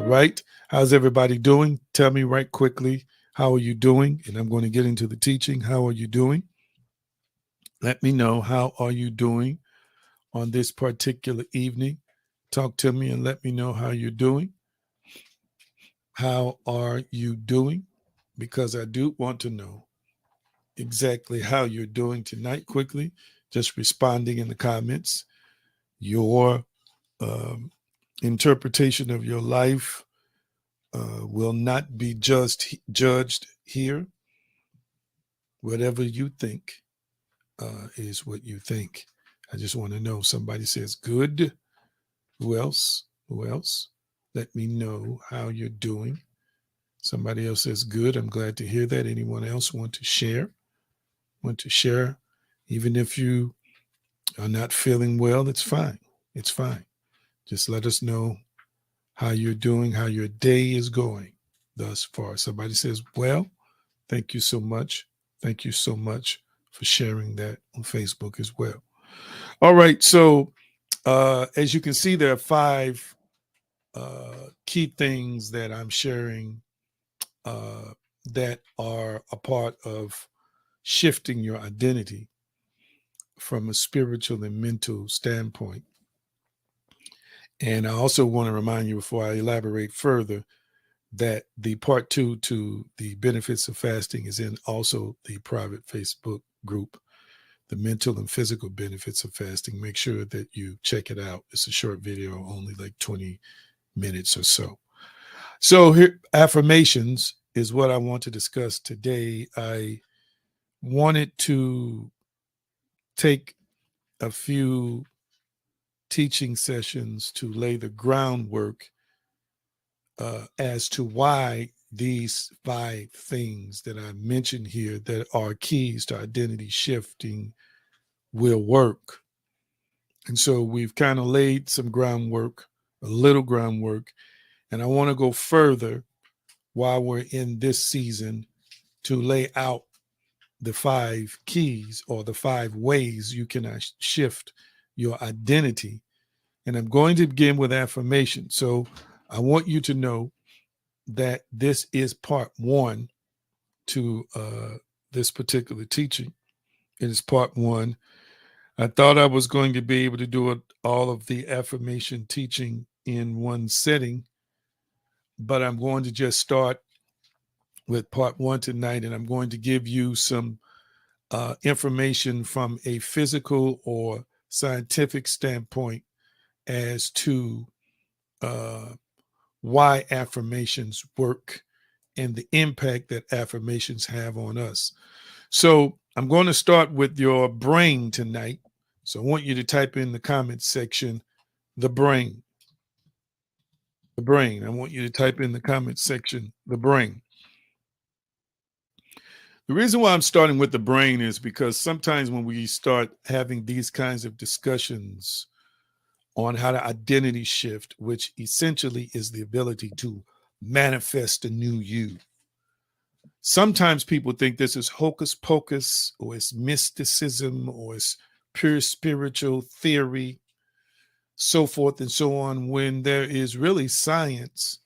right. How's everybody doing? Tell me right quickly, how are you doing? And I'm going to get into the teaching. How are you doing? Let me know, how are you doing on this particular evening? Talk to me and let me know how you're doing. How are you doing? Because I do want to know exactly how you're doing tonight quickly. Just responding in the comments. Your um, interpretation of your life will not be judged here. Whatever you think is what you think. I just want to know. Somebody says good. Who else? Who else? Let me know how you're doing. Somebody else says good. I'm glad to hear that. Anyone else want to share? Want to share? Even if you are not feeling well, it's fine. It's fine. Just let us know how you're doing, how your day is going thus far. Somebody says, well, thank you so much. Thank you so much for sharing that on Facebook as well. All right. So, as you can see, there are five key things that I'm sharing that are a part of shifting your identity from a spiritual and mental standpoint. And I also want to remind you, before I elaborate further, that the part two to the benefits of fasting is in also the private Facebook group, the mental and physical benefits of fasting. Make sure that you check it out. It's a short video, only like 20 minutes or so. So here, affirmations is what I want to discuss today. I wanted to take a few teaching sessions to lay the groundwork as to why these five things that I mentioned here that are keys to identity shifting will work. And so we've kind of laid some groundwork, a little groundwork, and I want to go further while we're in this season to lay out the five keys or the five ways you can shift your identity. And I'm going to begin with affirmation. So I want you to know that this is part one to this particular teaching. It is part one. I thought I was going to be able to do all of the affirmation teaching in one setting, but I'm going to just start with part one tonight, and I'm going to give you some information from a physical or scientific standpoint as to why affirmations work and the impact that affirmations have on us. So I'm going to start with your brain tonight. So I want you to type in the comments section, the brain. The brain. I want you to type in the comments section, the brain. The reason why I'm starting with the brain is because sometimes when we start having these kinds of discussions on how to identity shift, which essentially is the ability to manifest a new you, sometimes people think this is hocus pocus or it's mysticism or it's pure spiritual theory, so forth and so on, when there is really science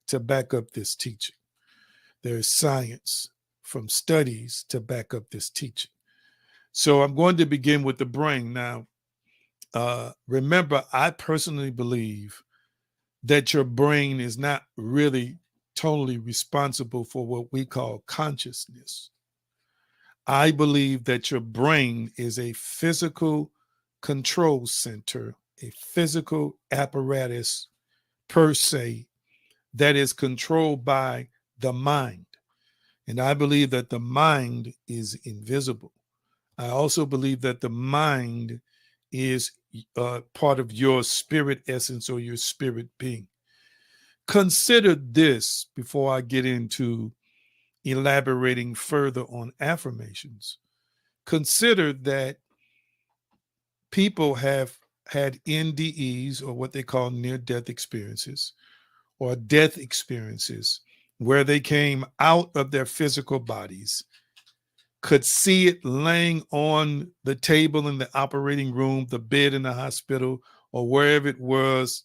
to back up this teaching. There is science from studies to back up this teaching. So I'm going to begin with the brain. Now, remember, I personally believe that your brain is not really totally responsible for what we call consciousness. I believe that your brain is a physical control center, a physical apparatus per se, that is controlled by the mind. And I believe that the mind is invisible. I also believe that the mind is part of your spirit essence or your spirit being. Consider this before I get into elaborating further on affirmations. Consider that people have had NDEs, or what they call near-death experiences, or death experiences, where they came out of their physical bodies, could see it laying on the table in the operating room, the bed in the hospital, or wherever it was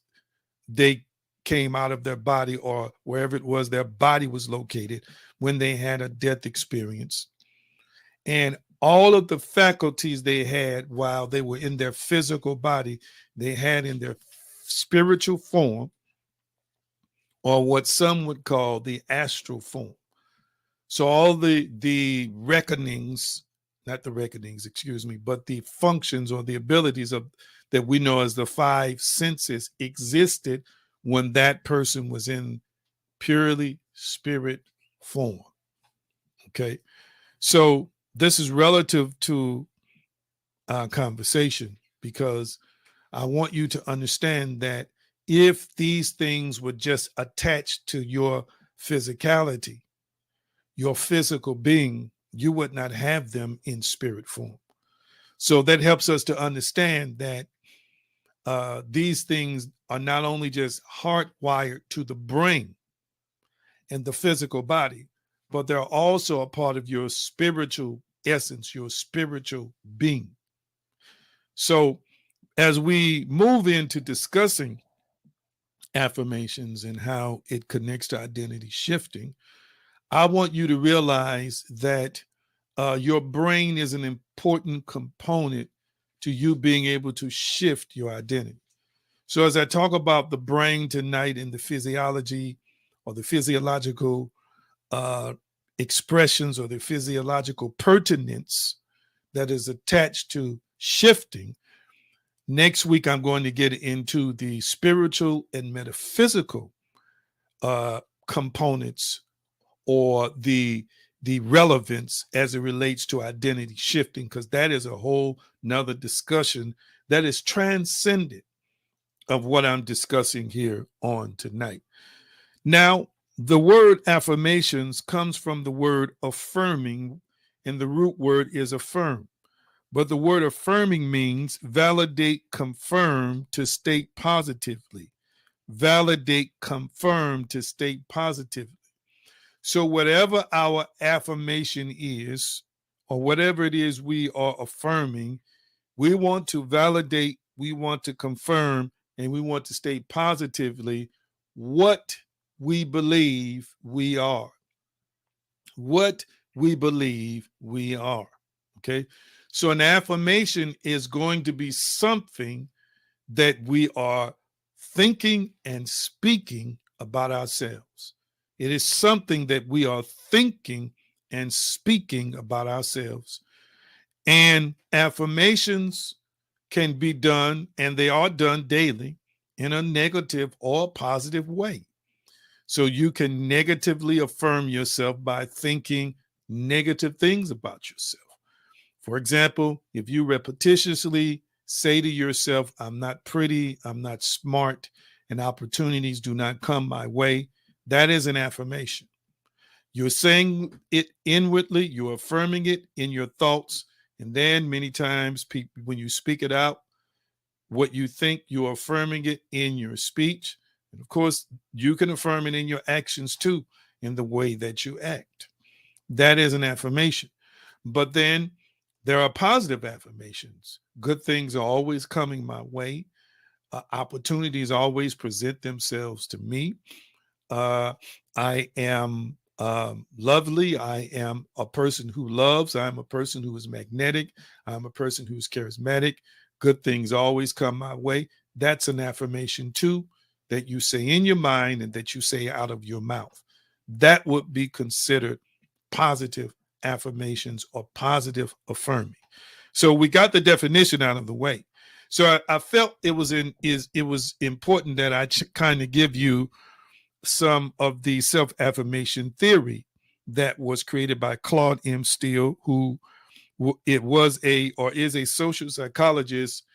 they came out of their body, or wherever it was their body was located when they had a death experience. And all of the faculties they had while they were in their physical body, they had in their spiritual form, or what some would call the astral form. So all the reckonings, not the reckonings, excuse me, but the functions or the abilities of that we know as the five senses existed when that person was in purely spirit form. Okay. So this is relative to our conversation, because I want you to understand that if these things were just attached to your physicality, your physical being, you would not have them in spirit form. So that helps us to understand that these things are not only just hardwired to the brain and the physical body, but they're also a part of your spiritual essence, your spiritual being. So as we move into discussing affirmations and how it connects to identity shifting, I want you to realize that your brain is an important component to you being able to shift your identity. So, as I talk about the brain tonight and the physiology or the physiological uh, expressions or the physiological pertinence that is attached to shifting, next week I'm going to get into the spiritual and metaphysical components, or the relevance as it relates to identity shifting, because that is a whole nother discussion that is transcendent of what I'm discussing here on tonight. Now, the word affirmations comes from the word affirming, and the root word is affirm. But the word affirming means validate, confirm, to state positively. Validate, confirm, to state positively. So, whatever our affirmation is, or whatever it is we are affirming, we want to validate, we want to confirm, and we want to state positively what we believe we are. What we believe we are. Okay. So, an affirmation is going to be something that we are thinking and speaking about ourselves. It is something that we are thinking and speaking about ourselves. And affirmations can be done, and they are done daily, in a negative or positive way. So you can negatively affirm yourself by thinking negative things about yourself. For example, if you repetitiously say to yourself, I'm not pretty, I'm not smart, and opportunities do not come my way, that is an affirmation. You're saying it inwardly, you're affirming it in your thoughts, and then many times when you speak it out, what you think, you're affirming it in your speech. And of course, you can affirm it in your actions too, in the way that you act. That is an affirmation. But then there are positive affirmations. Good things are always coming my way. Opportunities always present themselves to me. I am lovely. I am a person who loves. I'm a person who is magnetic. I'm a person who's charismatic. Good things always come my way. That's an affirmation too, that you say in your mind and that you say out of your mouth. That would be considered positive affirmations or positive affirming. So we got the definition out of the way. So I felt it was important that I kind of give you some of the self-affirmation theory that was created by Claude M. Steele, who it was a or is a social psychologist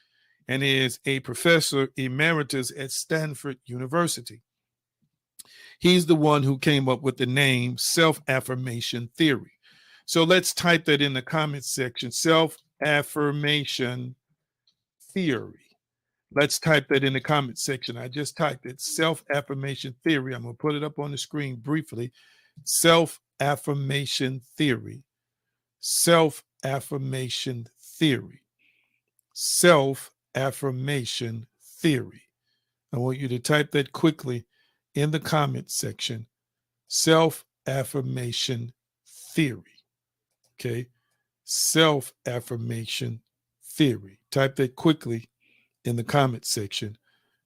and is a professor emeritus at Stanford University. He's the one who came up with the name self-affirmation theory. So let's type that in the comments section, self-affirmation theory. Let's type that in the comment section. I just typed it, self-affirmation theory. I'm going to put it up on the screen briefly. Self-affirmation theory. Self-affirmation theory. Self-affirmation theory. I want you to type that quickly in the comment section, self-affirmation theory. Okay. Self-affirmation theory. Type that quickly in the comment section.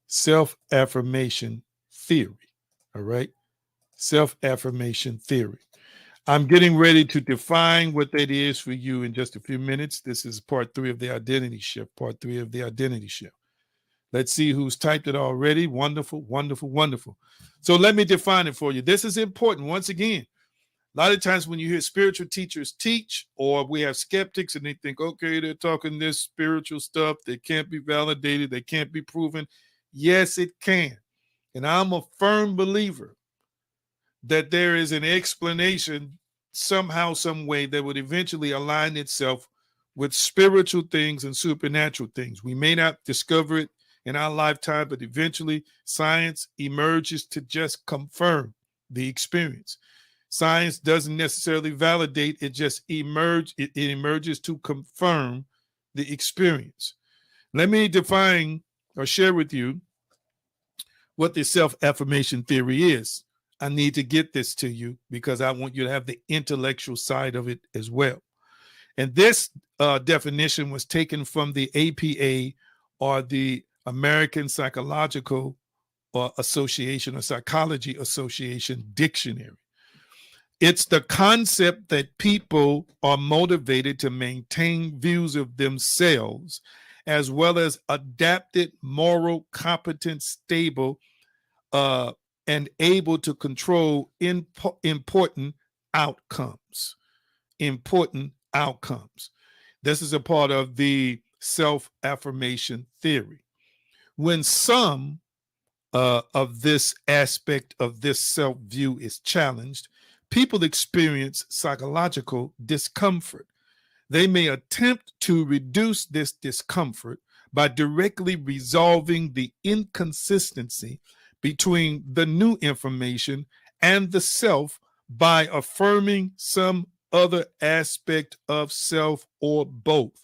Self-affirmation theory. All right. Self-affirmation theory. I'm getting ready to define what that is for you in just a few minutes. This is part 3 of the identity shift. Part 3 of the identity shift. Let's see who's typed it already. Wonderful, wonderful, wonderful. So let me define it for you. This is important. Once again, a lot of times when you hear spiritual teachers teach, or we have skeptics and they think, okay, they're talking this spiritual stuff that can't be validated, they can't be proven. Yes, it can. And I'm a firm believer that there is an explanation somehow, some way that would eventually align itself with spiritual things and supernatural things. We may not discover it in our lifetime, but eventually science emerges to just confirm the experience. Science doesn't necessarily validate, it just it emerges to confirm the experience. Let me define or share with you what the self-affirmation theory is. I need to get this to you because I want you to have the intellectual side of it as well. And this definition was taken from the APA, or the American Psychological Association or Psychology Association Dictionary. It's the concept that people are motivated to maintain views of themselves, as well as adapted, moral, competent, stable, and able to control important outcomes. Important outcomes. This is a part of the self-affirmation theory. When some of this aspect of this self-view is challenged, people experience psychological discomfort. They may attempt to reduce this discomfort by directly resolving the inconsistency between the new information and the self by affirming some other aspect of self or both.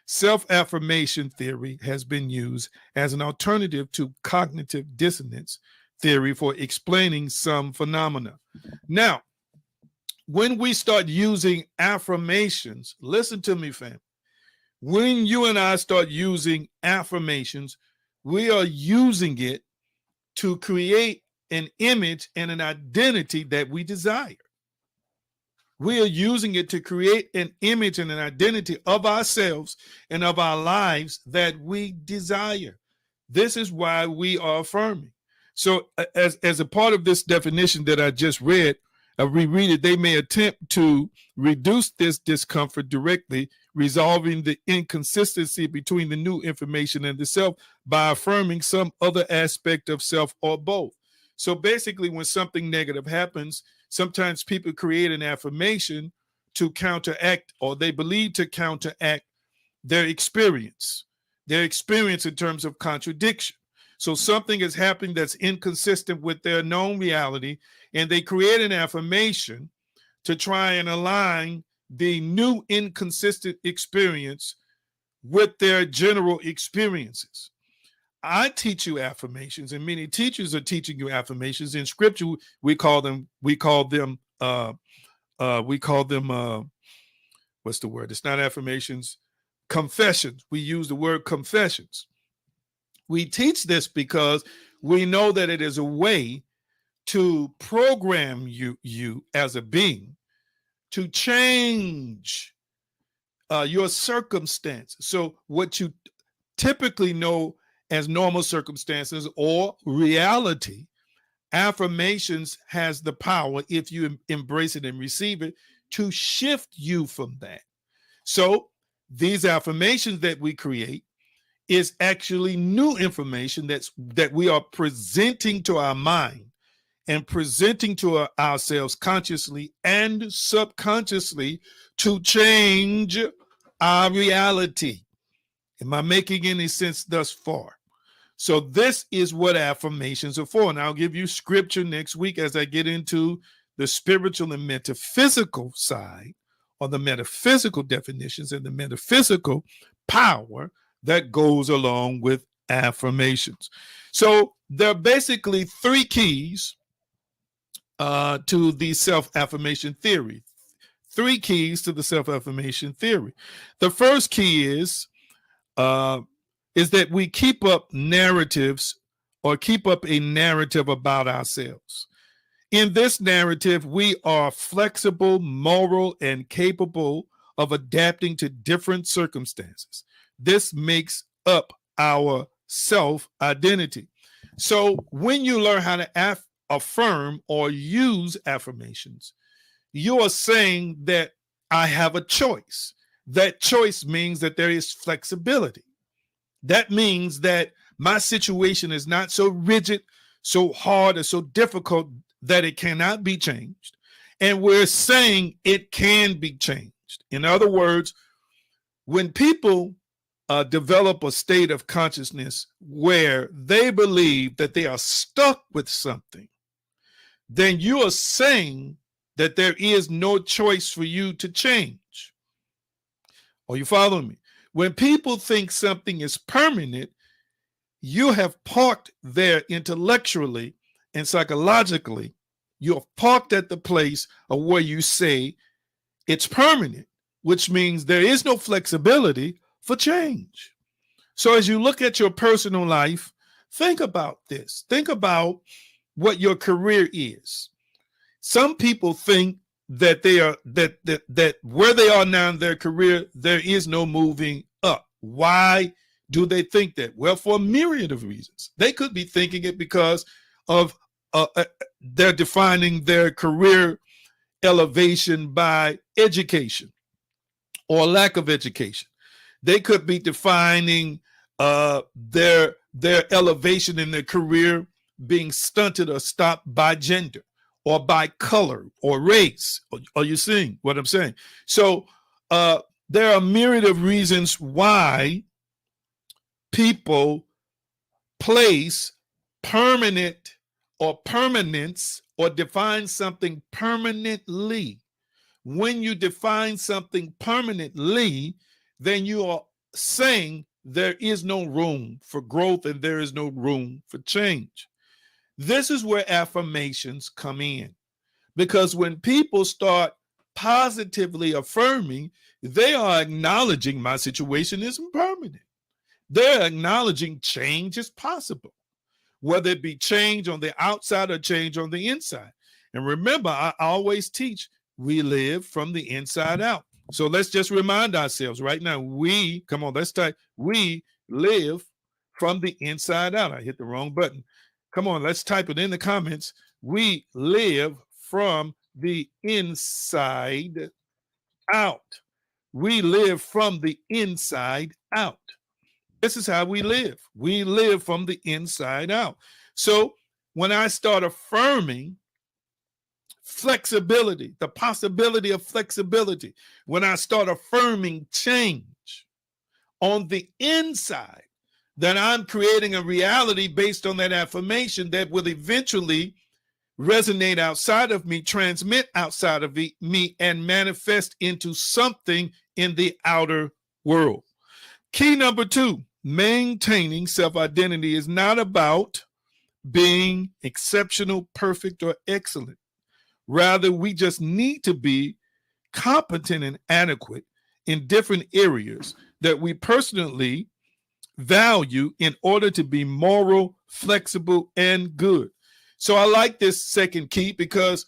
Self-affirmation theory has been used as an alternative to cognitive dissonance theory for explaining some phenomena. Now, when we start using affirmations, listen to me, fam. When you and I start using affirmations, we are using it to create an image and an identity that we desire. We are using it to create an image and an identity of ourselves and of our lives that we desire. This is why we are affirming. So as a part of this definition that I just read, I reread it, they may attempt to reduce this discomfort directly, resolving the inconsistency between the new information and the self by affirming some other aspect of self or both. So basically, when something negative happens, sometimes people create an affirmation to counteract, or they believe to counteract their experience in terms of contradiction. So something is happening that's inconsistent with their known reality, and they create an affirmation to try and align the new inconsistent experience with their general experiences. I teach you affirmations, and many teachers are teaching you affirmations. In scripture, we call them what's the word? It's not affirmations, confessions. We use the word confessions. We teach this because we know that it is a way to program you as a being to change your circumstances. So what you typically know as normal circumstances or reality, affirmations has the power, if you embrace it and receive it, to shift you from that. So these affirmations that we create is actually new information that we are presenting to our mind and presenting to ourselves consciously and subconsciously to change our reality. Am I making any sense thus far? So this is what affirmations are for. And I'll give you scripture next week as I get into the spiritual and metaphysical side, or the metaphysical definitions and the metaphysical power that goes along with affirmations. So there are basically three keys to the self-affirmation theory. Three keys to the self-affirmation theory. The first key is that we keep up narratives or keep up a narrative about ourselves. In this narrative, we are flexible, moral, and capable of adapting to different circumstances. This makes up our self-identity. So when you learn how to affirm or use affirmations, you are saying that I have a choice. That choice means that there is flexibility. That means that my situation is not so rigid, so hard, or so difficult that it cannot be changed. And we're saying it can be changed. In other words, when people develop a state of consciousness where they believe that they are stuck with something, then you are saying that there is no choice for you to change. Are you following me? When people think something is permanent, you have parked there intellectually and psychologically. You have parked at the place of where you say it's permanent, which means there is no flexibility for change. So as you look at your personal life, think about this. Think about what your career is. Some people think that they are that where they are now in their career, there is no moving up. Why do they think that? Well, for a myriad of reasons. They could be thinking it because of they're defining their career elevation by education or lack of education. They could be defining their elevation in their career being stunted or stopped by gender or by color or race. Are you seeing what I'm saying? So there are a myriad of reasons why people place permanent or permanence or define something permanently. When you define something permanently, then you are saying there is no room for growth and there is no room for change. This is where affirmations come in, because when people start positively affirming, they are acknowledging my situation isn't permanent. They're acknowledging change is possible, whether it be change on the outside or change on the inside. And remember, I always teach we live from the inside out. So let's just remind ourselves right now, come on, let's type, we live from the inside out. I hit the wrong button. Come on, let's type it in the comments. We live from the inside out. We live from the inside out. This is how we live. We live from the inside out. So when I start affirming flexibility, the possibility of flexibility, when I start affirming change on the inside, then I'm creating a reality based on that affirmation that will eventually resonate outside of me, transmit outside of me, and manifest into something in the outer world. Key number 2, maintaining self-identity is not about being exceptional, perfect, or excellent. Rather, we just need to be competent and adequate in different areas that we personally value in order to be moral, flexible, and good. So I like this second key because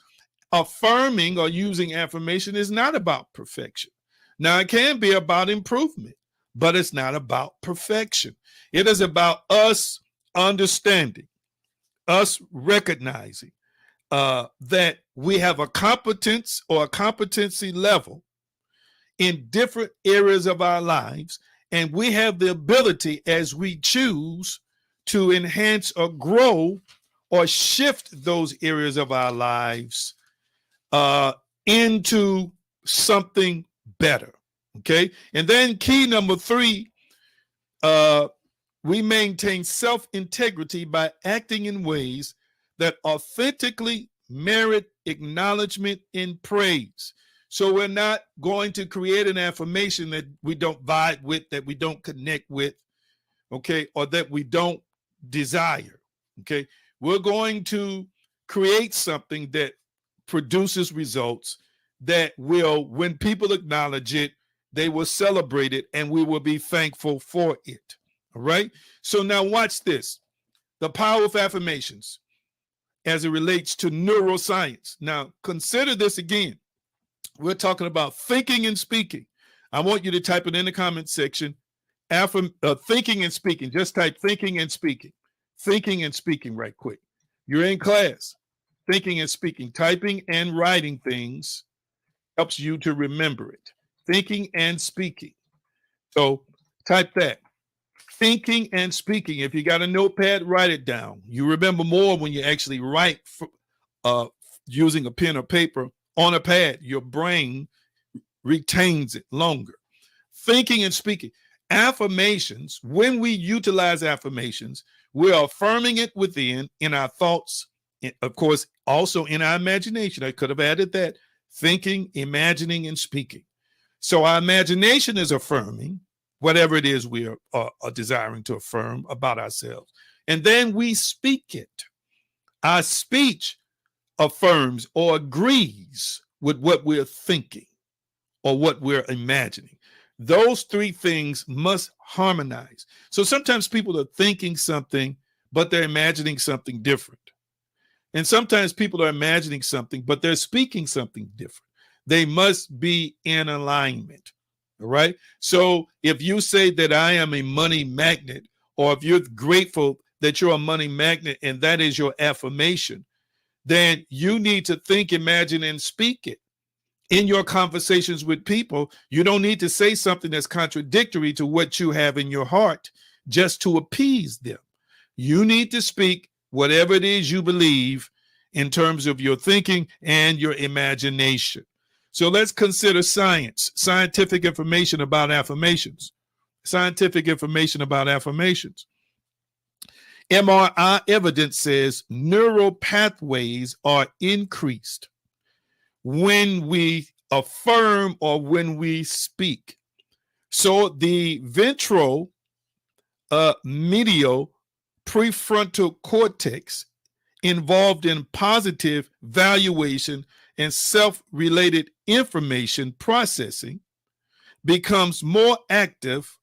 affirming or using affirmation is not about perfection. Now, it can be about improvement, but it's not about perfection. It is about us understanding, us recognizing that we have a competence or a competency level in different areas of our lives, and we have the ability as we choose to enhance or grow or shift those areas of our lives into something better. Okay. And then key number 3, we maintain self-integrity by acting in ways that authentically merit acknowledgement and praise. So we're not going to create an affirmation that we don't vibe with, that we don't connect with. okay, or that we don't desire, okay? We're going to create something that produces results that will, when people acknowledge it, they will celebrate it and we will be thankful for it. All right. So now watch this. The power of affirmations as it relates to neuroscience. Now consider this again. We're talking about thinking and speaking. I want you to type it in the comment section. Thinking and speaking. Just type thinking and speaking. Thinking and speaking right quick. You're in class. Thinking and speaking. Typing and writing things helps you to remember it. Thinking and speaking. So type that. Thinking and speaking. If you got a notepad, write it down. You remember more when you actually write using a pen or paper on a pad. Your brain retains it longer. Thinking and speaking. Affirmations, when we utilize affirmations, we're affirming it within, in our thoughts, of course, also in our imagination. I could have added that. Thinking, imagining, and speaking. So our imagination is affirming whatever it is we are desiring to affirm about ourselves. And then we speak it. Our speech affirms or agrees with what we're thinking or what we're imagining. Those three things must harmonize. So sometimes people are thinking something, but they're imagining something different. And sometimes people are imagining something, but they're speaking something different. They must be in alignment. All right. So if you say that I am a money magnet, or if you're grateful that you're a money magnet and that is your affirmation, then you need to think, imagine, and speak it. In your conversations with people, you don't need to say something that's contradictory to what you have in your heart just to appease them. You need to speak whatever it is you believe in terms of your thinking and your imagination. So let's consider science, scientific information about affirmations. Scientific information about affirmations. MRI evidence says neural pathways are increased when we affirm or when we speak. So the ventral medial prefrontal cortex, involved in positive valuation and self-related information processing, becomes more active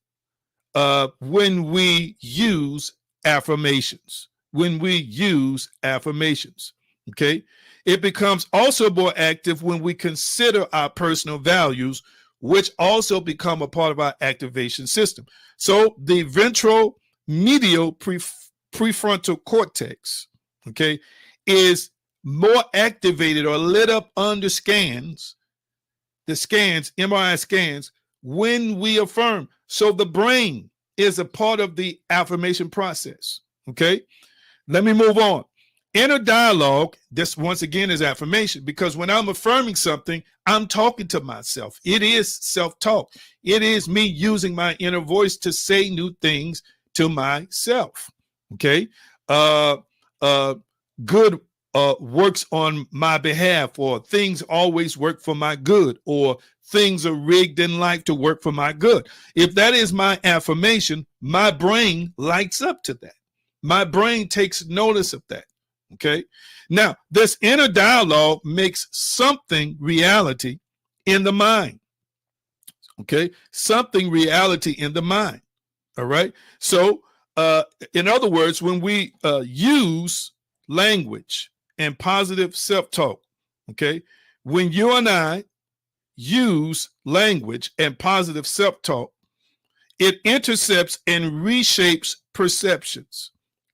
when we use affirmations. When we use affirmations, okay? It becomes also more active when we consider our personal values, which also become a part of our activation system. So the ventral medial prefrontal cortex, okay, is more activated or lit up under scans, the scans, MRI scans, when we affirm. So the brain is a part of the affirmation process, okay? Let me move on. Inner dialogue, this once again is affirmation, because when I'm affirming something, I'm talking to myself. It is self-talk. It is me using my inner voice to say new things to myself, okay? Good works on my behalf, or things always work for my good, or things are rigged in life to work for my good. If that is my affirmation, my brain lights up to that. My brain takes notice of that. Okay. Now, this inner dialogue makes something reality in the mind. Okay. Something reality in the mind. All right. So, in other words, when we use language and positive self-talk, okay, when you and I use language and positive self-talk, it intercepts and reshapes perceptions.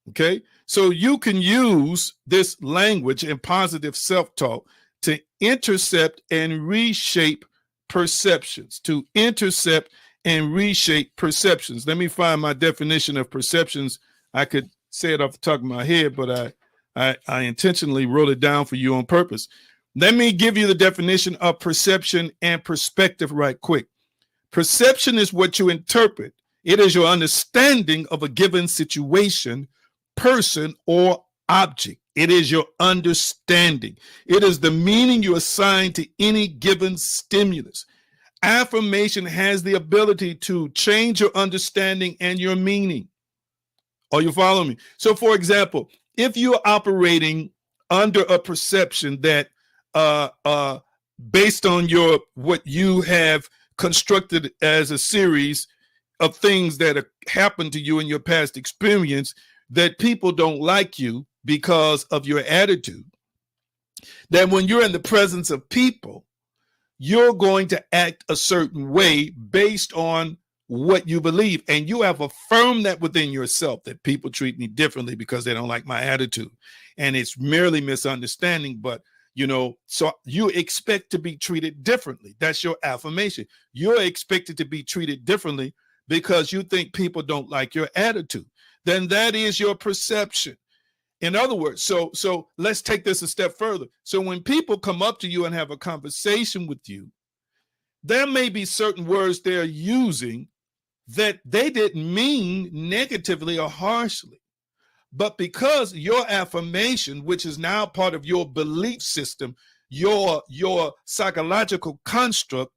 Okay. So you can use this language and positive self-talk to intercept and reshape perceptions, to intercept and reshape perceptions. Let me find my definition of perceptions. I could say it off the top of my head, but I intentionally wrote it down for you on purpose. Let me give you the definition of perception and perspective right quick. Perception is what you interpret. It is your understanding of a given situation, person, or object. It is your understanding. It is the meaning you assign to any given stimulus. Affirmation has the ability to change your understanding and your meaning. Are you following me? So, for example, if you're operating under a perception that uh, uh, based on your what you have constructed as a series of things that have happened to you in your past experience, that people don't like you because of your attitude, that when you're in the presence of people, you're going to act a certain way based on what you believe. And you have affirmed that within yourself, that people treat me differently because they don't like my attitude. And it's merely misunderstanding, but so you expect to be treated differently. That's your affirmation. You're expected to be treated differently because you think people don't like your attitude. Then that is your perception. In other words, so let's take this a step further. So when people come up to you and have a conversation with you, there may be certain words they're using that they didn't mean negatively or harshly. But because your affirmation, which is now part of your belief system, your psychological construct,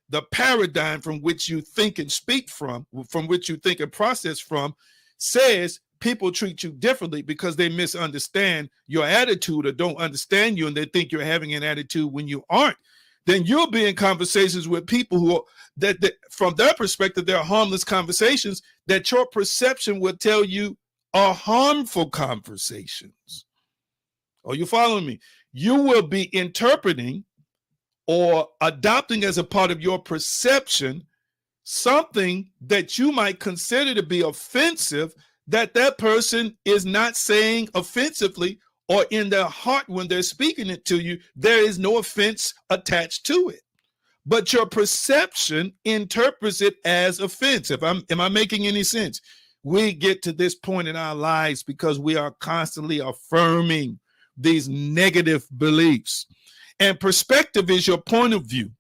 the paradigm from which you think and speak from which you think and process from, says people treat you differently because they misunderstand your attitude or don't understand you, and they think you're having an attitude when you aren't. Then you'll be in conversations with people who that from their perspective, they're harmless conversations that your perception will tell you are harmful conversations. Are you following me? You will be interpreting or adopting as a part of your perception something that you might consider to be offensive, that person is not saying offensively, or in their heart when they're speaking it to you, there is no offense attached to it. But your perception interprets it as offensive. Am I making any sense? We get to this point in our lives because we are constantly affirming these negative beliefs. And perspective is your point of view.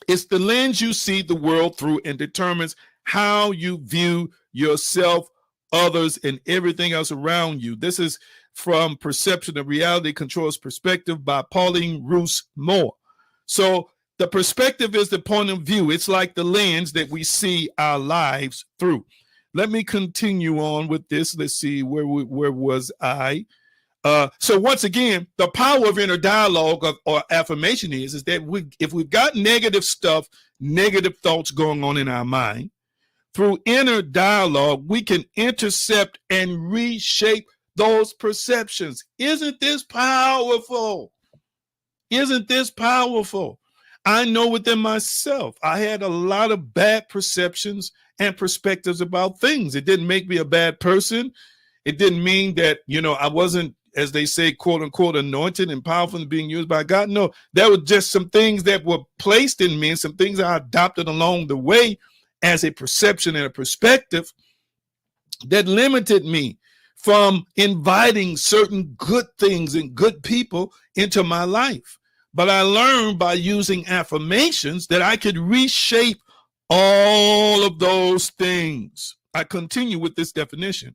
It's the lens you see the world through and determines how you view yourself, others, and everything else around you. This is from Perception of Reality Controls Perspective by Pauline Roos Moore. So the perspective is the point of view. It's like the lens that we see our lives through. Let me continue on with this. Let's see, where was I? So once again, the power of inner dialogue or affirmation is that if we've got negative stuff, negative thoughts going on in our mind, through inner dialogue, we can intercept and reshape those perceptions. Isn't this powerful? Isn't this powerful? I know within myself, I had a lot of bad perceptions and perspectives about things. It didn't make me a bad person. It didn't mean that, I wasn't, as they say, quote unquote, anointed and powerful and being used by God. No, there were just some things that were placed in me and some things I adopted along the way as a perception and a perspective that limited me from inviting certain good things and good people into my life. But I learned by using affirmations that I could reshape all of those things. I continue with this definition.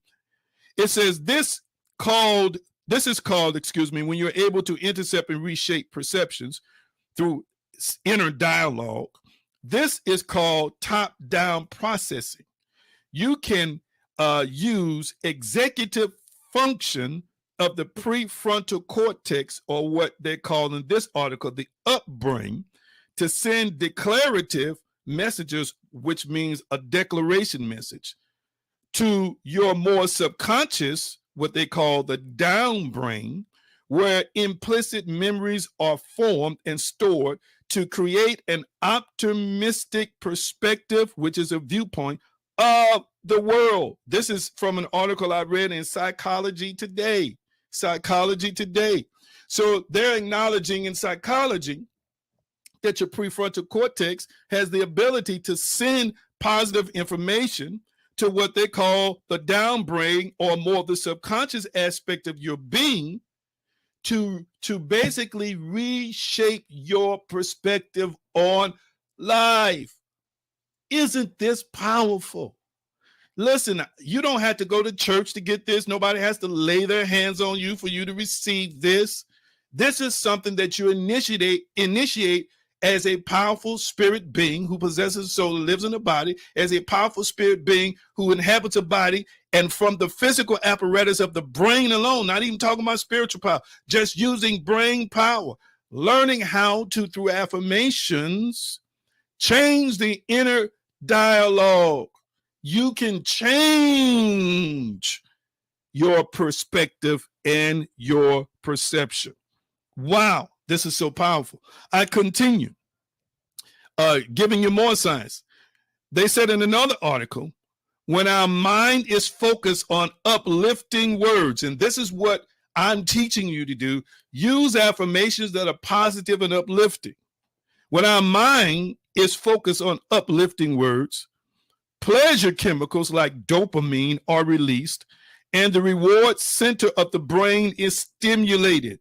It says this is called, when you're able to intercept and reshape perceptions through inner dialogue. This is called top-down processing. You can use executive function of the prefrontal cortex, or what they call in this article, the upbrain, to send declarative messages, which means a declaration message, to your more subconscious, what they call the downbrain, where implicit memories are formed and stored to create an optimistic perspective, which is a viewpoint of the world. This is from an article I read in Psychology Today. Psychology Today. So they're acknowledging in psychology that your prefrontal cortex has the ability to send positive information to what they call the downbrain, or more the subconscious aspect of your being, to basically reshape your perspective on life. Isn't this powerful? Listen, you don't have to go to church to get this. Nobody has to lay their hands on you for you to receive this. This is something that you initiate as a powerful spirit being who possesses a soul and lives in a body, as a powerful spirit being who inhabits a body And from the physical apparatus of the brain alone, not even talking about spiritual power, just using brain power, learning how to, through affirmations, change the inner dialogue. You can change your perspective and your perception. Wow, this is so powerful. I continue giving you more science. They said in another article, when our mind is focused on uplifting words, and this is what I'm teaching you to do, use affirmations that are positive and uplifting. When our mind is focused on uplifting words, pleasure chemicals like dopamine are released, and the reward center of the brain is stimulated.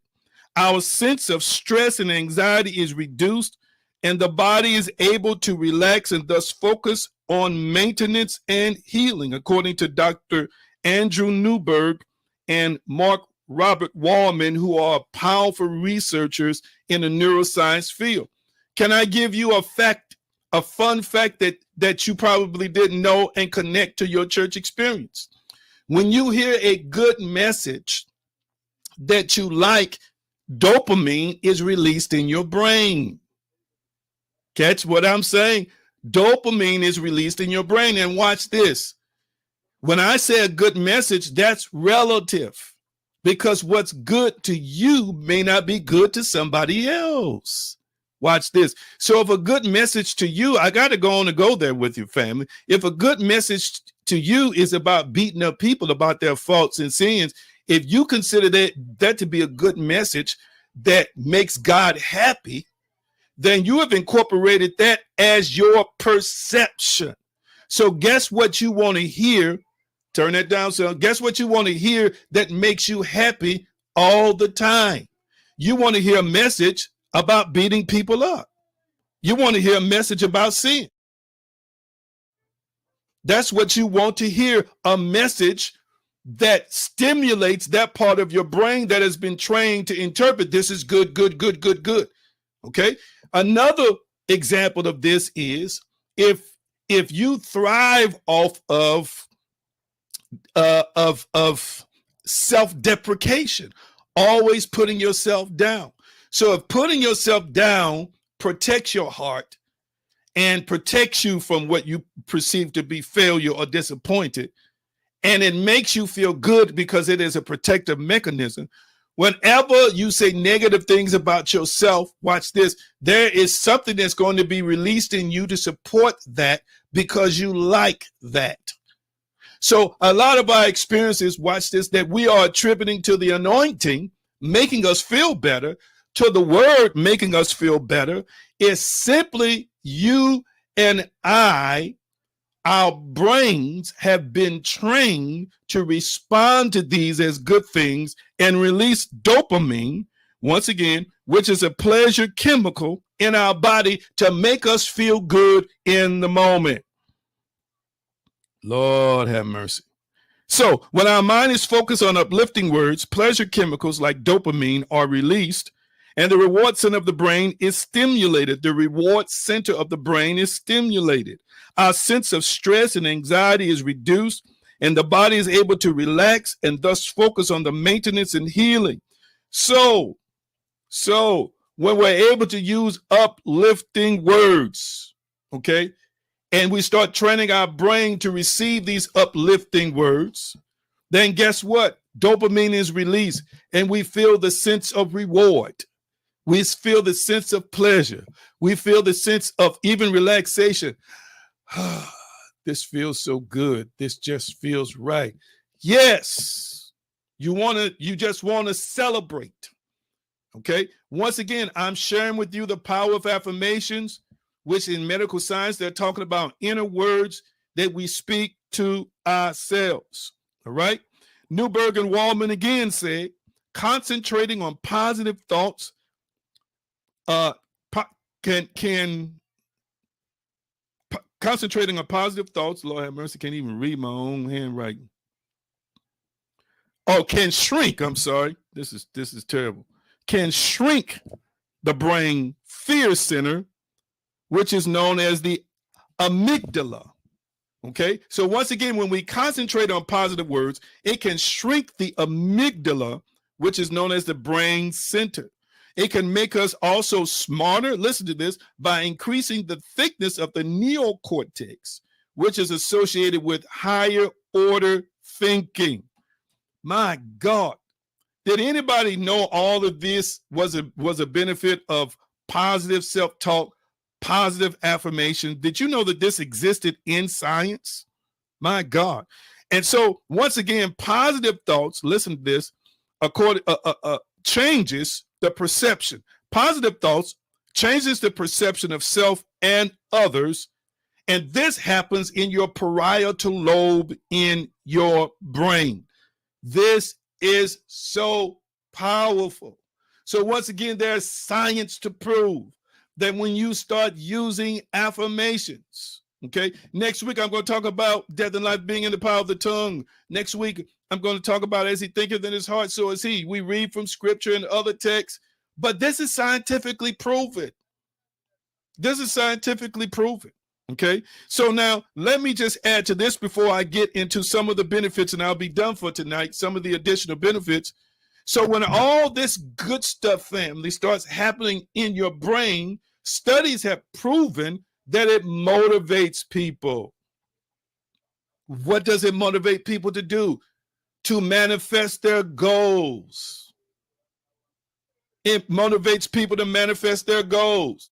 Our sense of stress and anxiety is reduced, and the body is able to relax and thus focus on maintenance and healing, according to Dr. Andrew Newberg and Mark Robert Wallman, who are powerful researchers in the neuroscience field. Can I give you a fact, a fun fact that you probably didn't know and connect to your church experience? When you hear a good message that you like, dopamine is released in your brain. Catch what I'm saying? Dopamine is released in your brain. And watch this. When I say a good message, that's relative, because what's good to you may not be good to somebody else. Watch this. So if a good message to you, I got to go on and go there with your family. If a good message to you is about beating up people about their faults and sins, if you consider that to be a good message that makes God happy, then you have incorporated that as your perception. So guess what you want to hear? Turn that down. So guess what you want to hear that makes you happy all the time? You want to hear a message about beating people up. You want to hear a message about sin. That's what you want to hear, a message that stimulates that part of your brain that has been trained to interpret this is good, good, good, good, good. Okay. Another example of this is if you thrive off of self-deprecation, always putting yourself down. So if putting yourself down protects your heart and protects you from what you perceive to be failure or disappointed, and it makes you feel good because it is a protective mechanism, whenever you say negative things about yourself, watch this, there is something that's going to be released in you to support that because you like that. So a lot of our experiences, watch this, that we are attributing to the anointing, making us feel better, to the word making us feel better, is simply you and I, our brains have been trained to respond to these as good things and release dopamine, once again, which is a pleasure chemical in our body to make us feel good in the moment. Lord have mercy. So when our mind is focused on uplifting words, pleasure chemicals like dopamine are released, and the reward center of the brain is stimulated. The reward center of the brain is stimulated. Our sense of stress and anxiety is reduced, and the body is able to relax and thus focus on the maintenance and healing. So when we're able to use uplifting words, okay, and we start training our brain to receive these uplifting words, then guess what? Dopamine is released, and we feel the sense of reward. We feel the sense of pleasure. We feel the sense of even relaxation. This feels so good. This just feels right. Yes, you just want to celebrate. Okay. Once again, I'm sharing with you the power of affirmations, which in medical science, they're talking about inner words that we speak to ourselves. All right. Newberg and Wallman again said, concentrating on positive thoughts concentrating on positive thoughts, Lord have mercy, can't even read my own handwriting. Oh, can shrink, I'm sorry, this is terrible, can shrink the brain fear center, which is known as the amygdala. Okay, so once again, when we concentrate on positive words, it can shrink the amygdala, which is known as the brain center. It can make us also smarter, listen to this, by increasing the thickness of the neocortex, which is associated with higher order thinking. My God, did anybody know all of this was a benefit of positive self-talk, positive affirmation? Did you know that this existed in science? My God. And so once again, positive thoughts, listen to this, changes the perception. Positive thoughts changes the perception of self and others. And this happens in your parietal lobe in your brain. This is so powerful. So once again, there's science to prove that when you start using affirmations, okay, next week I'm going to talk about death and life being in the power of the tongue. Next week, I'm going to talk about as he thinketh in his heart, so is he. We read from scripture and other texts, but this is scientifically proven. This is scientifically proven. Okay, so now let me just add to this before I get into some of the benefits, and I'll be done for tonight, some of the additional benefits. So when all this good stuff, family, starts happening in your brain, studies have proven that it motivates people. What does it motivate people to do? To manifest their goals. It motivates people to manifest their goals.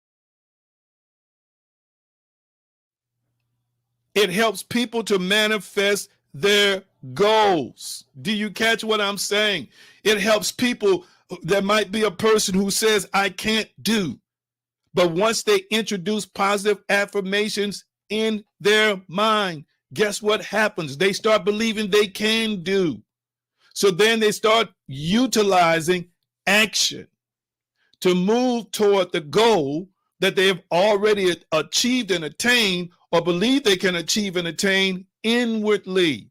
It helps people to manifest their goals. Do you catch what I'm saying? It helps people. There might be a person who says, I can't do. But once they introduce positive affirmations in their mind, guess what happens? They start believing they can do. So then they start utilizing action to move toward the goal that they have already achieved and attained, or believe they can achieve and attain inwardly.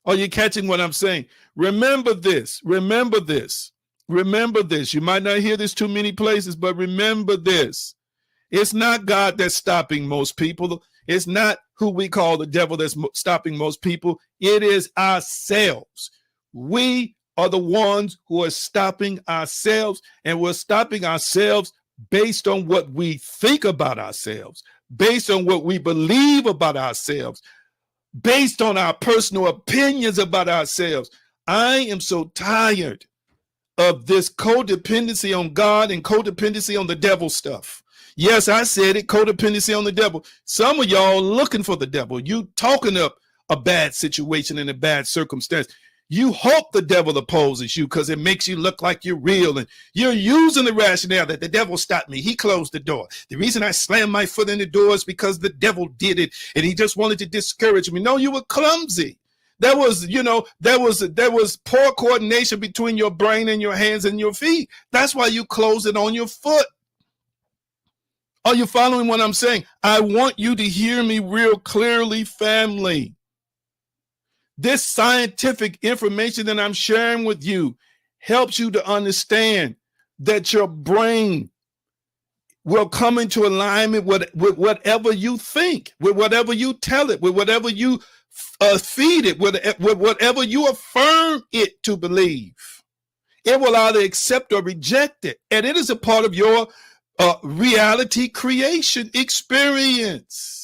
Are you catching what I'm saying? Remember this. Remember this. Remember this. You might not hear this too many places, but remember this. It's not God that's stopping most people. It's not who we call the devil that's stopping most people. It is ourselves. We are the ones who are stopping ourselves, and we're stopping ourselves based on what we think about ourselves, based on what we believe about ourselves, based on our personal opinions about ourselves. I am so tired of this codependency on God and codependency on the devil stuff. Yes, I said it, codependency on the devil. Some of y'all looking for the devil. You talking up a bad situation and a bad circumstance. You hope the devil opposes you because it makes you look like you're real, and you're using the rationale that the devil stopped me. He closed the door. The reason I slammed my foot in the door is because the devil did it, and he just wanted to discourage me. No, you were clumsy. There was poor coordination between your brain and your hands and your feet. That's why you closed it on your foot. Are you following what I'm saying? I want you to hear me real clearly, family. This scientific information that I'm sharing with you helps you to understand that your brain will come into alignment with whatever you think, with whatever you tell it, with whatever you feed it, with whatever you affirm it to believe. It will either accept or reject it. And it is a part of your reality creation experience.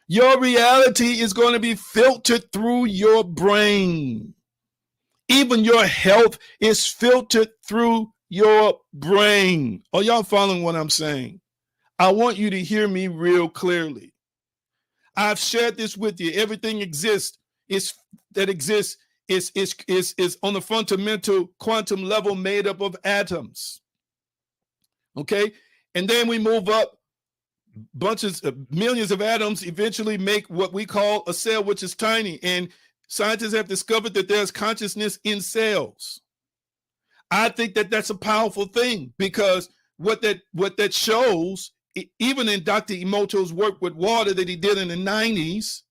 Your reality is going to be filtered through your brain. Even your health is filtered through your brain. Are y'all following what I'm saying? I want you to hear me real clearly. I've shared this with you. Everything exists is on the fundamental quantum level made up of atoms. Okay? And then we move up. Millions of atoms eventually make what we call a cell, which is tiny. And scientists have discovered that there's consciousness in cells. I think that that's a powerful thing, because what that shows, even in Dr. Emoto's work with water that he did in the 90s,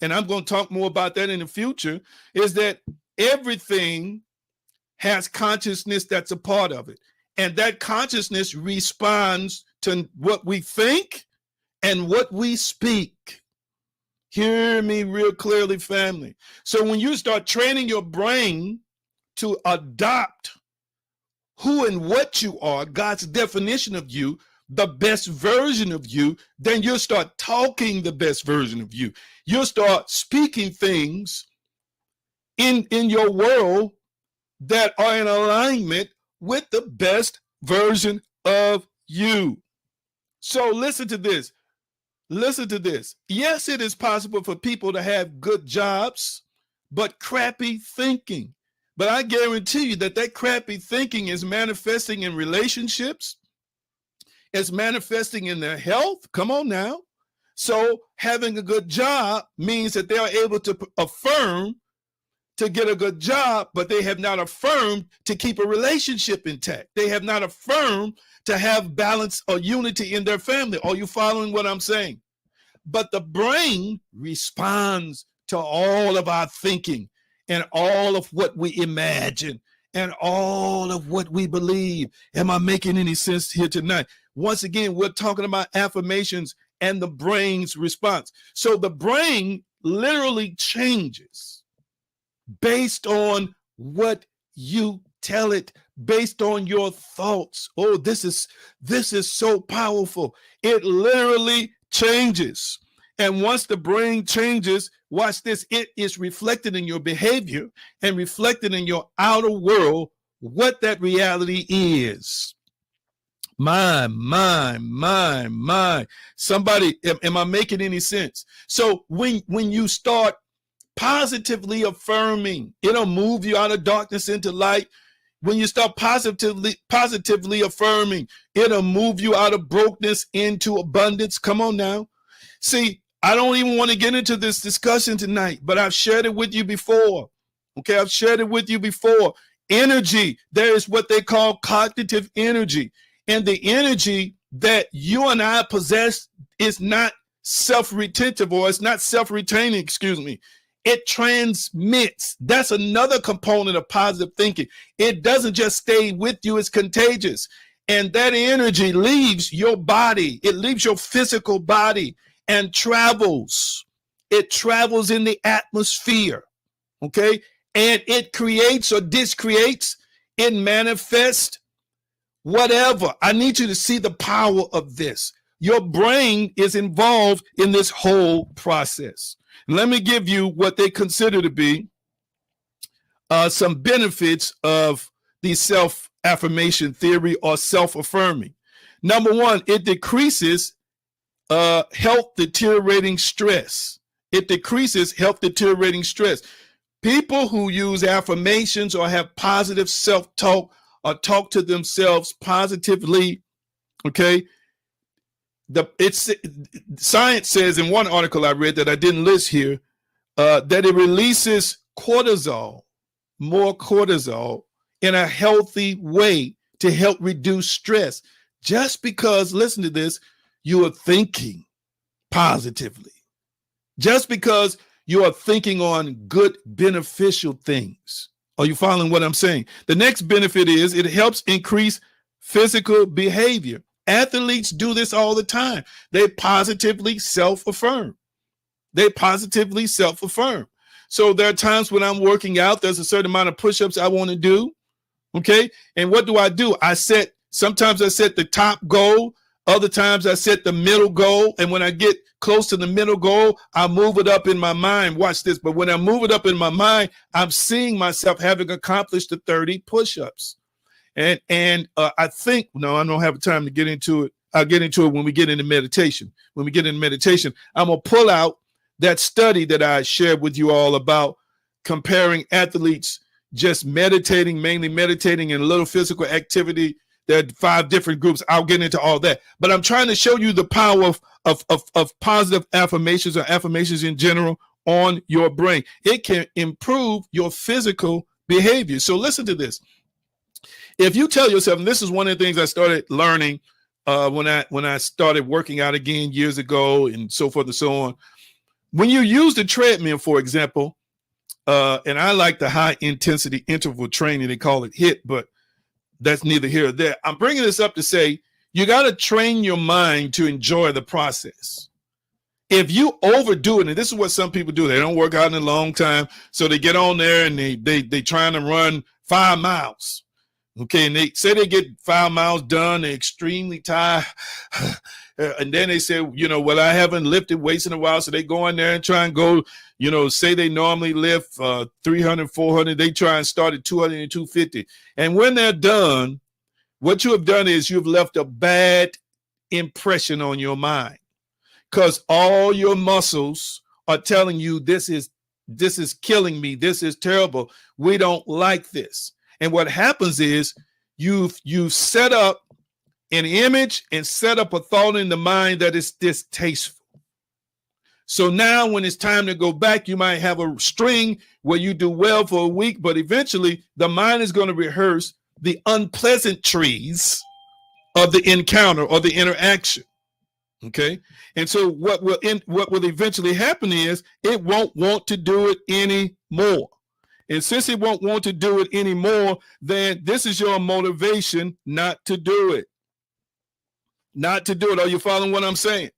and I'm going to talk more about that in the future, is that everything has consciousness that's a part of it. And that consciousness responds to what we think and what we speak. Hear me real clearly, family. So when you start training your brain to adopt who and what you are, God's definition of you, the best version of you, then you'll start talking the best version of you. You'll start speaking things in your world that are in alignment with the best version of you. So listen to this. Listen to this. Yes, it is possible for people to have good jobs, but crappy thinking. But I guarantee you that crappy thinking is manifesting in relationships. It's manifesting in their health. Come on now. So having a good job means that they are able to affirm to get a good job, but they have not affirmed to keep a relationship intact. They have not affirmed to have balance or unity in their family. Are you following what I'm saying? But the brain responds to all of our thinking and all of what we imagine and all of what we believe. Am I making any sense here tonight? Once again, we're talking about affirmations and the brain's response. So the brain literally changes based on what you tell it, based on your thoughts. Oh, this is so powerful. It literally changes. And once the brain changes, watch this, it is reflected in your behavior and reflected in your outer world what that reality is. My. Somebody, am I making any sense? So when you start positively affirming, it'll move you out of darkness into light. When you start positively affirming, it'll move you out of brokenness into abundance. Come on now. See, I don't even want to get into this discussion tonight, but I've shared it with you before. Okay, I've shared it with you before. Energy, there is what they call cognitive energy. And the energy that you and I possess is not self-retentive, or it's not self-retaining, excuse me. It transmits. That's another component of positive thinking. It doesn't just stay with you, it's contagious. And that energy leaves your body. It leaves your physical body and travels. It travels in the atmosphere, okay? And it creates or discreates. It manifests, whatever. I need you to see the power of this. Your brain is involved in this whole process. Let me give you what they consider to be some benefits of the self-affirmation theory or self-affirming. Number one, it decreases health deteriorating stress. It decreases health deteriorating stress. People who use affirmations or have positive self-talk or talk to themselves positively, okay, science says in one article I read that I didn't list here, that it releases cortisol, more cortisol in a healthy way to help reduce stress. Just because, listen to this, you are thinking positively. Just because you are thinking on good, beneficial things. Are you following what I'm saying? The next benefit is it helps increase physical behavior. Athletes do this all the time. They positively self-affirm. So there are times when I'm working out, there's a certain amount of push-ups I want to do. Okay. And what do? Sometimes I set the top goal. Other times I set the middle goal. And when I get close to the middle goal, I move it up in my mind. Watch this. But when I move it up in my mind, I'm seeing myself having accomplished the 30 push-ups. And I think, no, I don't have time to get into it. I'll get into it when we get into meditation. When we get into meditation, I'm going to pull out that study that I shared with you all about comparing athletes just meditating, mainly meditating and a little physical activity. There are 5 different groups. I'll get into all that. But I'm trying to show you the power of positive affirmations or affirmations in general on your brain. It can improve your physical behavior. So listen to this. If you tell yourself, and this is one of the things I started learning when I started working out again years ago and so forth and so on. When you use the treadmill, for example, and I like the high intensity interval training, they call it HIIT, but that's neither here or there. I'm bringing this up to say you got to train your mind to enjoy the process. If you overdo it, and this is what some people do, they don't work out in a long time, so they get on there and they trying to run 5 miles. Okay, and they say they get 5 miles done, they're extremely tired. And then they say, well, I haven't lifted weights in a while, so they go in there and try and go, say they normally lift 300, 400, they try and start at 200 and 250. And when they're done, what you have done is you've left a bad impression on your mind, because all your muscles are telling you this is killing me, this is terrible, we don't like this. And what happens is you've set up an image and set up a thought in the mind that is distasteful. So now when it's time to go back, you might have a string where you do well for a week, but eventually the mind is going to rehearse the unpleasantries of the encounter or the interaction. Okay. And so what will eventually happen is it won't want to do it anymore. And since it won't want to do it anymore, then this is your motivation not to do it. Not to do it. Are you following what I'm saying?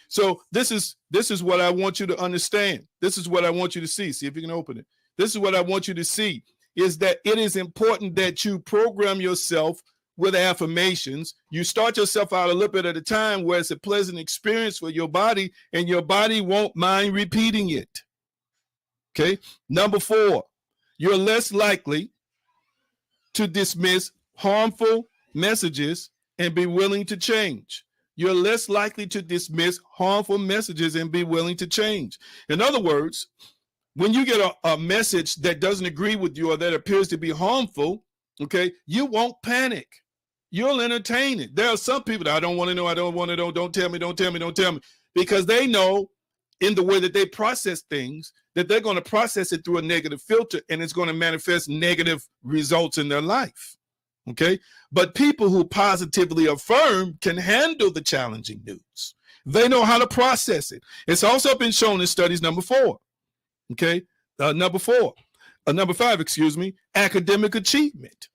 So this is what I want you to understand. This is what I want you to see. See if you can open it. This is what I want you to see, is that it is important that you program yourself with affirmations. You start yourself out a little bit at a time where it's a pleasant experience for your body, and your body won't mind repeating it. Okay. Number 4, you're less likely to dismiss harmful messages and be willing to change. You're less likely to dismiss harmful messages and be willing to change. In other words, when you get a message that doesn't agree with you or that appears to be harmful, okay, you won't panic. You'll entertain it. There are some people that I don't want to know, I don't want to know, don't tell me, because they know in the way that they process things that they're going to process it through a negative filter, and it's going to manifest negative results in their life. Okay. But people who positively affirm can handle the challenging news. They know how to process it. It's also been shown in studies. Number 4. Okay. Number 5, academic achievement.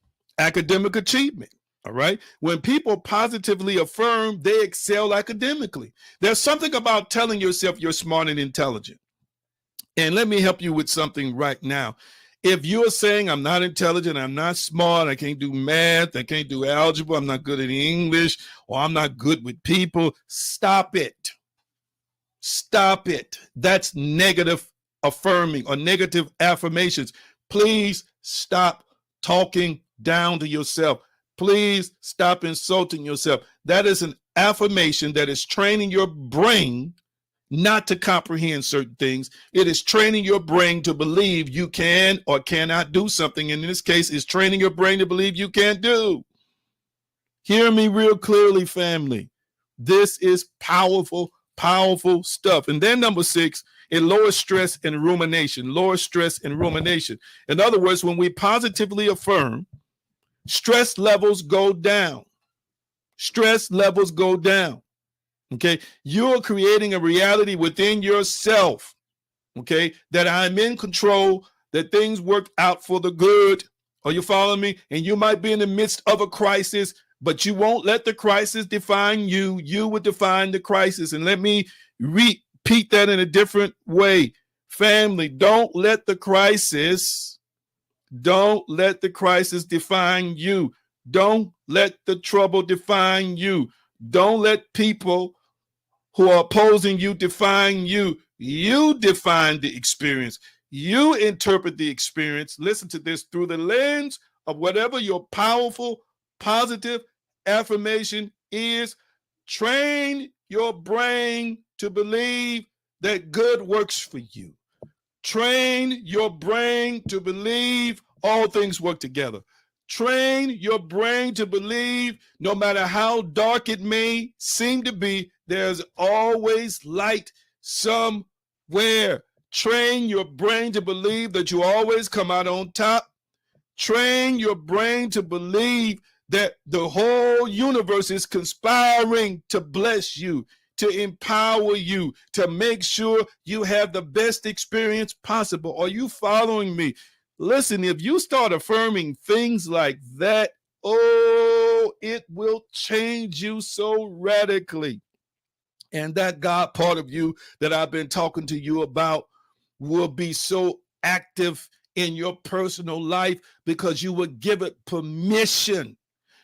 All right. When people positively affirm, they excel academically. There's something about telling yourself you're smart and intelligent. And let me help you with something right now. If you're saying I'm not intelligent, I'm not smart, I can't do math, I can't do algebra, I'm not good at English, or I'm not good with people, stop it. Stop it. That's negative affirming or negative affirmations. Please stop talking down to yourself. Please stop insulting yourself. That is an affirmation that is training your brain not to comprehend certain things. It is training your brain to believe you can or cannot do something. And in this case, it's training your brain to believe you can't do. Hear me real clearly, family. This is powerful, powerful stuff. And then number 6, it lowers stress and rumination. In other words, when we positively affirm, stress levels go down. Okay, you're creating a reality within yourself, okay, that I'm in control, that things work out for the good. Are you following me? And you might be in the midst of a crisis, but you won't let the crisis define you. You would define the crisis. And let me repeat that in a different way. Family, don't let the crisis define you. Don't let the trouble define you. Don't let people who are opposing you define you. You define the experience. You interpret the experience. Listen to this, through the lens of whatever your powerful, positive affirmation is. Train your brain to believe that good works for you. Train your brain to believe all things work together. Train your brain to believe no matter how dark it may seem to be, there's always light somewhere. Train your brain to believe that you always come out on top. Train your brain to believe that the whole universe is conspiring to bless you, to empower you, to make sure you have the best experience possible. Are you following me? Listen, if you start affirming things like that, oh, it will change you so radically. And that God part of you that I've been talking to you about will be so active in your personal life because you would give it permission.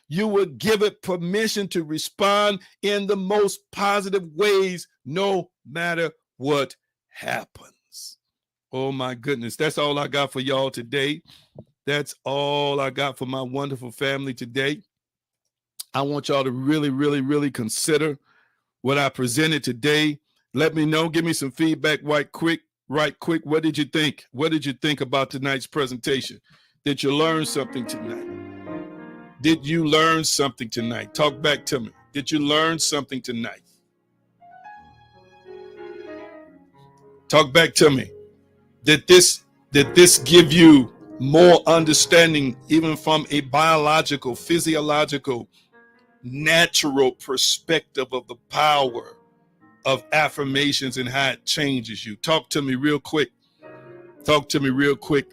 You would give it permission to respond in the most positive ways, no matter what happens. Oh my goodness. That's all I got for y'all today. That's all I got for my wonderful family today. I want y'all to really, really, really consider what I presented today. Let me know. Give me some feedback right quick. What did you think? What did you think about tonight's presentation? Did you learn something tonight? Did you learn something tonight? Talk back to me. Did you learn something tonight? Talk back to me. Did this give you more understanding, even from a biological, physiological, natural perspective of the power of affirmations and how it changes you? Talk to me real quick. Talk to me real quick.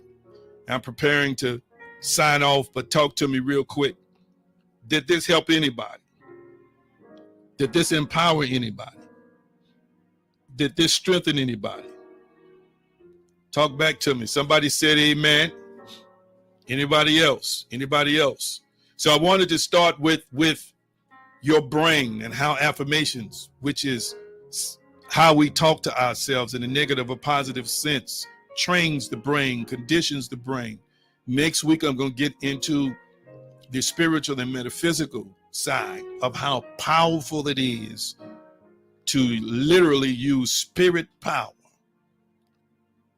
I'm preparing to sign off, but talk to me real quick. Did this help anybody? Did this empower anybody? Did this strengthen anybody? Talk back to me. Somebody said amen. Anybody else? Anybody else? So I wanted to start with your brain and how affirmations, which is how we talk to ourselves in a negative or positive sense, trains the brain, conditions the brain. Next week, I'm going to get into the spiritual and metaphysical side of how powerful it is to literally use spirit power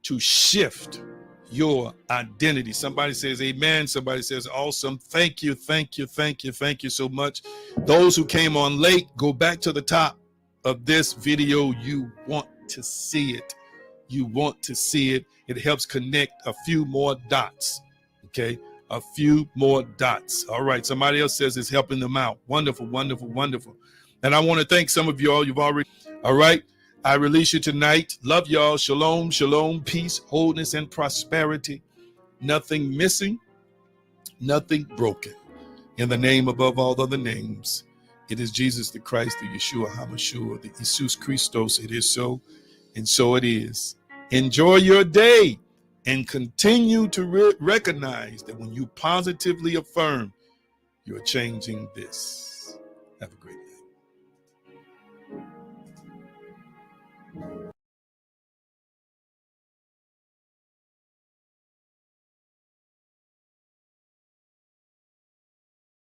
to shift your identity. Somebody says amen. Somebody says awesome. Thank you, thank you, thank you, thank you so much. Those who came on late, go back to the top of this video. You want to see it. You want to see it. It helps connect a few more dots. Okay, a few more dots. All right, somebody else says it's helping them out. Wonderful, wonderful, wonderful. And I want to thank some of y'all. You've already, all right. I release you tonight. Love y'all. Shalom, shalom, peace, wholeness, and prosperity. Nothing missing, nothing broken. In the name above all other names, it is Jesus the Christ, the Yeshua HaMashua, the Jesus Christos. It is so, and so it is. Enjoy your day and continue to recognize that when you positively affirm, you're changing this. Have a great day.